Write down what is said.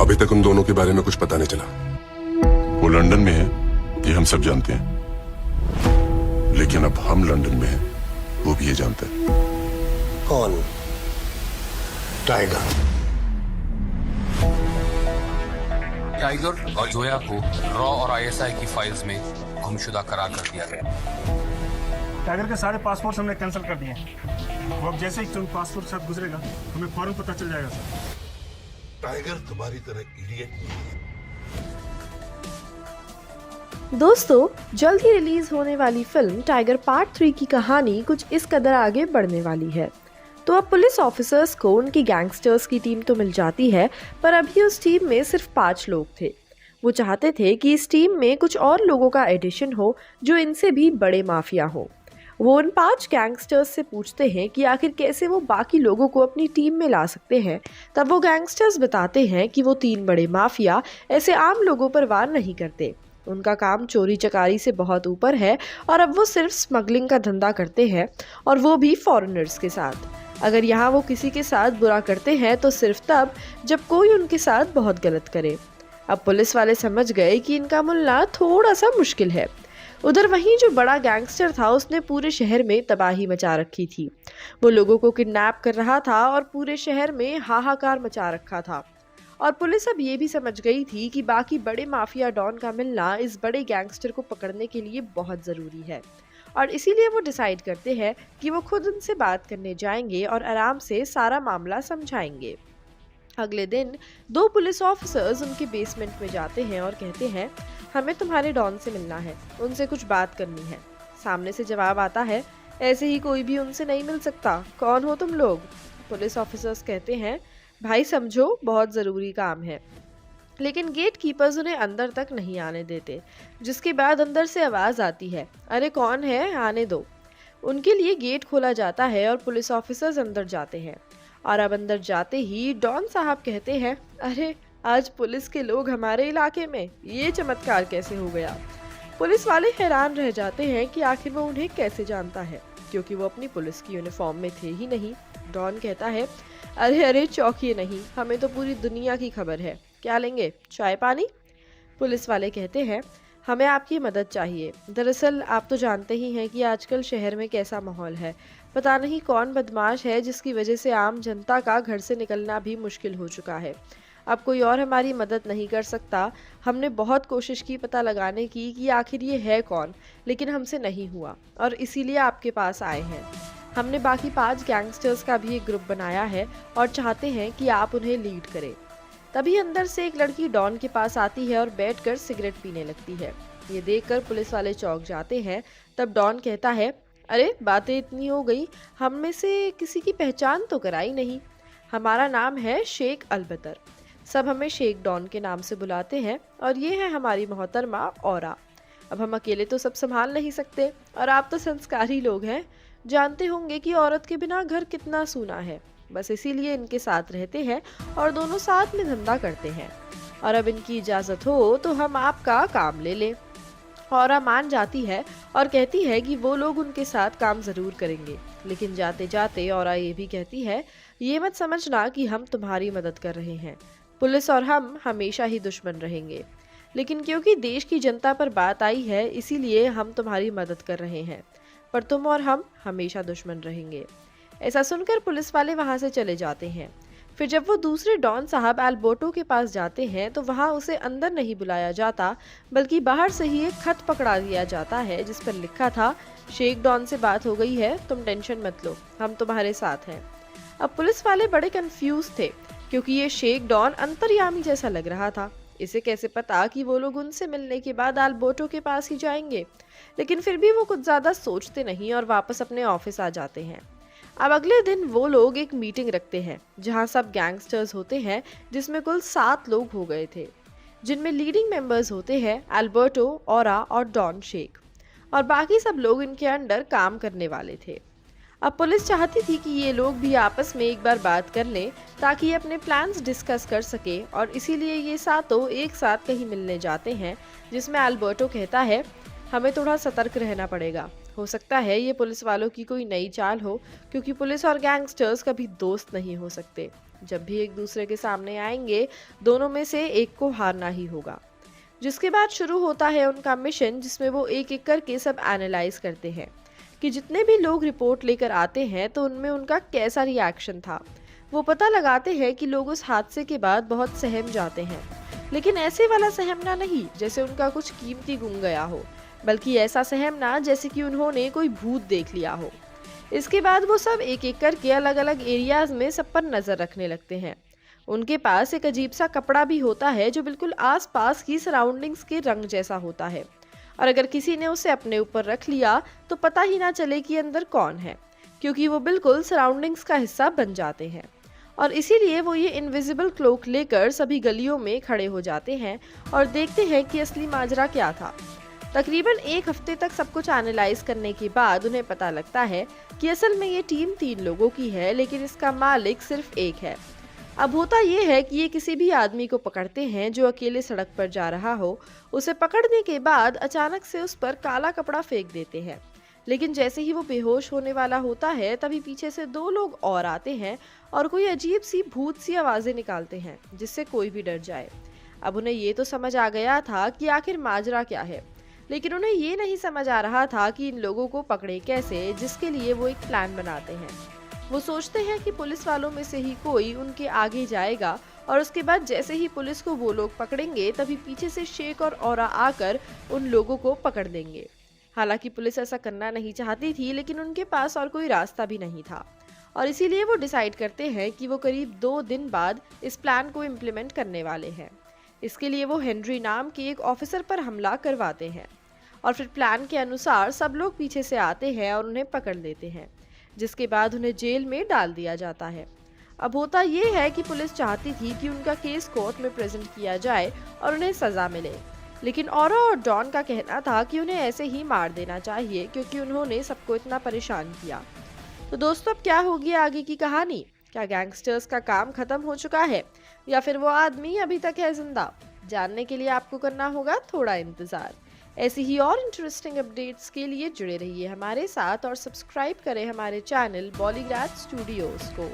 अभी तक उन दोनों के बारे में कुछ पता नहीं चला। वो लंदन में है, ये हम सब जानते हैं, लेकिन अब हम लंदन में हैं, वो भी ये जानता है। कौन? टाइगर। टाइगर और जोया को रॉ और आईएसआई की फाइल्स में गुमशुदा करार कर दिया गया। टाइगर के सारे पासपोर्ट हमने कैंसिल कर दिए हैं। वो अब जैसे ही तुम पासपोर्ट के साथ गुजरेगा हमें फौरन पता चल जाएगा सर। टाइगर तुम्हारी तरह इडियट नहीं है। दोस्तों, जल्द ही रिलीज होने वाली फिल्म टाइगर पार्ट 3 की कहानी कुछ इस कदर आगे बढ़ने वाली है। तो अब पुलिस ऑफिसर्स को उनकी गैंगस्टर्स की टीम तो मिल जाती है, पर अभी उस टीम में सिर्फ 5 लोग थे। वो चाहते थे कि इस टीम में कुछ और लोगों का एडिशन हो जो इनसे भी बड़े माफिया हो। वो उन 5 गैंगस्टर्स से पूछते हैं कि आखिर कैसे वो बाकी लोगों को अपनी टीम में ला सकते हैं। तब वो गैंगस्टर्स बताते हैं कि वो 3 बड़े माफिया ऐसे आम लोगों पर वार नहीं करते। उनका काम चोरी चकारी से बहुत ऊपर है और अब वो सिर्फ स्मगलिंग का धंधा करते हैं, और वो भी फॉरेनर्स के साथ। अगर यहाँ वो किसी के साथ बुरा करते हैं तो सिर्फ तब जब कोई उनके साथ बहुत गलत करे। अब पुलिस वाले समझ गए कि इनका मिलना थोड़ा सा मुश्किल है। उधर वहीं जो बड़ा गैंगस्टर था उसने पूरे शहर में तबाही मचा रखी थी। वो लोगों को किडनैप कर रहा था और पूरे शहर में हाहाकार मचा रखा था। और पुलिस अब ये भी समझ गई थी कि बाकी बड़े माफिया डॉन का मिलना इस बड़े गैंगस्टर को पकड़ने के लिए बहुत ज़रूरी है, और इसीलिए वो डिसाइड करते हैं कि वो खुद उनसे बात करने जाएंगे और आराम से सारा मामला समझाएंगे। अगले दिन 2 पुलिस ऑफिसर्स उनके बेसमेंट में जाते हैं और कहते हैं, हमें तुम्हारे डॉन से मिलना है, उनसे कुछ बात करनी है। सामने से जवाब आता है, ऐसे ही कोई भी उनसे नहीं मिल सकता, कौन हो तुम लोग? पुलिस ऑफिसर्स कहते हैं, भाई समझो, बहुत ज़रूरी काम है। लेकिन गेट कीपर्स उन्हें अंदर तक नहीं आने देते, जिसके बाद अंदर से आवाज़ आती है, अरे कौन है, आने दो। उनके लिए गेट खोला जाता है और पुलिस ऑफिसर्स अंदर जाते हैं। और अब अंदर जाते ही डॉन साहब कहते हैं, अरे आज पुलिस के लोग हमारे इलाके में, ये चमत्कार कैसे हो गया? पुलिस वाले हैरान रह जाते हैं कि आखिर वो उन्हें कैसे जानता है, क्योंकि वो अपनी पुलिस की यूनिफॉर्म में थे ही नहीं। डॉन कहता है, अरे चौंकिए नहीं, हमें तो पूरी दुनिया की खबर है, क्या लेंगे, चाय पानी? पुलिस वाले कहते हैं, हमें आपकी मदद चाहिए। दरअसल आप तो जानते ही हैं कि आजकल शहर में कैसा माहौल है। पता नहीं कौन बदमाश है जिसकी वजह से आम जनता का घर से निकलना भी मुश्किल हो चुका है। अब कोई और हमारी मदद नहीं कर सकता। हमने बहुत कोशिश की पता लगाने की कि आखिर ये है कौन, लेकिन हमसे नहीं हुआ और इसीलिए आपके पास आए हैं। हमने बाकी 5 गैंगस्टर्स का भी एक ग्रुप बनाया है और चाहते हैं कि आप उन्हें लीड करें। तभी अंदर से एक लड़की डॉन के पास आती है और बैठकर सिगरेट पीने लगती है। ये देखकर पुलिस वाले चौंक जाते हैं। तब डॉन कहता है, अरे बातें इतनी हो गई, हम में से किसी की पहचान तो कराई नहीं। हमारा नाम है शेख अलबतर, सब हमें शेख डॉन के नाम से बुलाते हैं, और ये है हमारी मोहतरमा औरा। अब हम अकेले तो सब संभाल नहीं सकते, और आप तो संस्कारी लोग हैं, जानते होंगे कि औरत के बिना घर कितना सूना है। बस इसीलिए इनके साथ रहते हैं और दोनों साथ में धंधा करते हैं, और अब इनकी इजाज़त हो तो हम आपका काम ले लें। औरा मान जाती है और कहती है कि वो लोग उनके साथ काम ज़रूर करेंगे, लेकिन जाते जाते औरा ये भी कहती है, ये मत समझना कि हम तुम्हारी मदद कर रहे हैं। पुलिस और हम हमेशा ही दुश्मन रहेंगे, लेकिन क्योंकि देश की जनता पर बात आई है इसीलिए हम तुम्हारी मदद कर रहे हैं, पर तुम और हम हमेशा दुश्मन रहेंगे। ऐसा सुनकर पुलिस वाले वहां से चले जाते हैं। फिर जब वो दूसरे डॉन साहब एल्बर्टो के पास जाते हैं तो वहां उसे अंदर नहीं बुलाया जाता, बल्कि बाहर से ही एक खत पकड़ा दिया जाता है जिस पर लिखा था, शेख डॉन से बात हो गई है, तुम टेंशन मत लो, हम तुम्हारे साथ हैं। अब पुलिस वाले बड़े कंफ्यूज थे, क्योंकि ये शेख डॉन अंतर्यामी जैसा लग रहा था। इसे कैसे पता कि वो लोग उनसे मिलने के बाद एल्बर्टो के पास ही जाएंगे? लेकिन फिर भी वो कुछ ज़्यादा सोचते नहीं और वापस अपने ऑफिस आ जाते हैं। अब अगले दिन वो लोग एक मीटिंग रखते हैं जहां सब गैंगस्टर्स होते हैं, जिसमें कुल 7 लोग हो गए थे, जिनमें लीडिंग मेंबर्स होते हैं एल्बर्टो, औरा और डॉन शेख, और बाकी सब लोग इनके अंडर काम करने वाले थे। अब पुलिस चाहती थी कि ये लोग भी आपस में एक बार बात कर लें ताकि ये अपने प्लान्स डिस्कस कर सके, और इसीलिए ये सातों एक साथ कहीं मिलने जाते हैं, जिसमें एल्बर्टो कहता है, हमें थोड़ा सतर्क रहना पड़ेगा, हो सकता है ये पुलिस वालों की कोई नई चाल हो, क्योंकि पुलिस और गैंगस्टर्स कभी दोस्त नहीं हो सकते। जब भी एक दूसरे के सामने आएंगे, दोनों में से एक को हारना ही होगा। जिसके बाद शुरू होता है उनका मिशन, जिसमें वो एक एक करके सब एनालाइज करते हैं कि जितने भी लोग रिपोर्ट लेकर आते हैं तो उनमें उनका कैसा रिएक्शन था। वो पता लगाते हैं कि लोग उस हादसे के बाद बहुत सहम जाते हैं, लेकिन ऐसे वाला सहमना नहीं जैसे उनका कुछ कीमती गुम गया हो, बल्कि ऐसा सहमना जैसे कि उन्होंने कोई भूत देख लिया हो। इसके बाद वो सब एक एक करके अलग अलग एरियाज में सब पर नजर रखने लगते हैं। उनके पास एक अजीब सा कपड़ा भी होता है जो बिल्कुल आसपास की सराउंडिंग्स के रंग जैसा होता है, और अगर किसी ने उसे अपने ऊपर रख लिया तो पता ही ना चले कि अंदर कौन है, क्योंकि वो बिल्कुल सराउंडिंग्स का हिस्सा बन जाते हैं। और इसीलिए वो ये इनविजिबल क्लोक लेकर सभी गलियों में खड़े हो जाते हैं और देखते हैं कि असली माजरा क्या था। तकरीबन एक हफ्ते तक सब कुछ एनालाइज करने के बाद उन्हें पता लगता है कि असल में ये टीम 3 लोगों की है, लेकिन इसका मालिक सिर्फ एक है। अब होता ये है कि ये किसी भी आदमी को पकड़ते हैं जो अकेले सड़क पर जा रहा हो। उसे पकड़ने के बाद अचानक से उस पर काला कपड़ा फेंक देते हैं, लेकिन जैसे ही वो बेहोश होने वाला होता है तभी पीछे से 2 लोग और आते हैं और कोई अजीब सी भूत सी आवाजें निकालते हैं जिससे कोई भी डर जाए। अब उन्हें ये तो समझ आ गया था कि आखिर माजरा क्या है, लेकिन उन्हें ये नहीं समझ आ रहा था कि इन लोगों को पकड़े कैसे, जिसके लिए वो एक प्लान बनाते हैं। वो सोचते हैं कि पुलिस वालों में से ही कोई उनके आगे जाएगा और उसके बाद जैसे ही पुलिस को वो लोग पकड़ेंगे तभी पीछे से शेख और औरा आकर उन लोगों को पकड़ लेंगे। हालांकि पुलिस ऐसा करना नहीं चाहती थी, लेकिन उनके पास और कोई रास्ता भी नहीं था, और इसीलिए वो डिसाइड करते हैं कि वो करीब 2 दिन बाद इस प्लान को इम्प्लीमेंट करने वाले हैं। इसके लिए वो हेनरी नाम के एक ऑफिसर पर हमला करवाते हैं और फिर प्लान के अनुसार सब लोग पीछे से आते हैं और उन्हें पकड़ लेते हैं, जिसके बाद उन्हें जेल में डाल दिया जाता है। अब होता ये है कि पुलिस चाहती थी कि उनका केस कोर्ट में प्रेजेंट किया जाए और उन्हें सजा मिले, लेकिन औरा और डॉन का कहना था कि उन्हें ऐसे ही मार देना चाहिए क्योंकि उन्होंने सबको इतना परेशान किया। तो दोस्तों, अब क्या होगी आगे की कहानी? क्या गैंगस्टर्स का काम खत्म हो चुका है या फिर वो आदमी अभी तक है जिंदा? जानने के लिए आपको करना होगा थोड़ा इंतजार। ऐसी ही और इंटरेस्टिंग अपडेट्स के लिए जुड़े रहिए हमारे साथ और सब्सक्राइब करें हमारे चैनल बॉलीग्राज स्टूडियोज को।